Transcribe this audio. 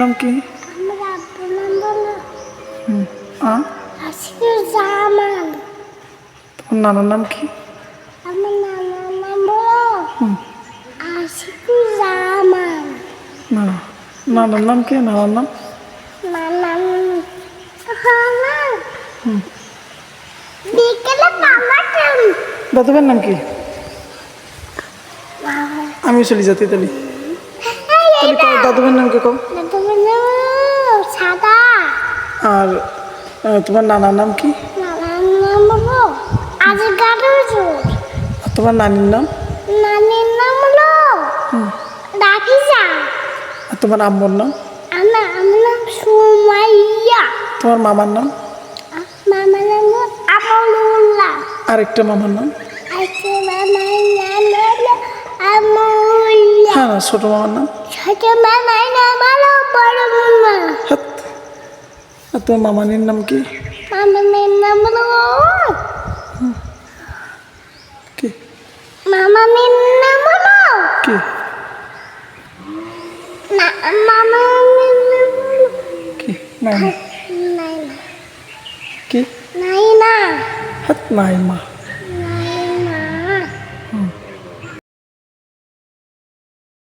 নাম কি? আমার আব্বুর নাম বলো। আ আশিকুর জামান। তোমার নানার নাম কি? আমার নানার নাম বলো আশিকুর জামান। না, নানার নাম কি? নানার নাম নানার বিকেলে পামাটাম। দাদু ভাইয়ের নাম কি? আমি চলে যেতে তাহলে দাদু ভাইয়ের নাম কি কম? সাদা। আর তোমার নানার নাম কি? নানার নাম বলো আজ গাড়ুজুর। আর তোমার নানির নাম? নানির নাম হলো রাফিজা। আর তোমার আম্মুর নাম? আমার নাম সুমাইয়া। তোমার মামার নাম? মামার নাম আমলুল্লাহ। আরেকটা মামার নাম? আজকে মামার নাম হলো আমুল্লাহ। হ্যাঁ, ছোট মামার নাম? ছোট মামার নাম হলো বড় মামা। হাত। আর তোমার মামানির নাম কি? মামার নাম হলো কি মামার নাম হলো কি মামার নাম হলো কি নাই নাইনা। কি নাইনা। হাত নাই মা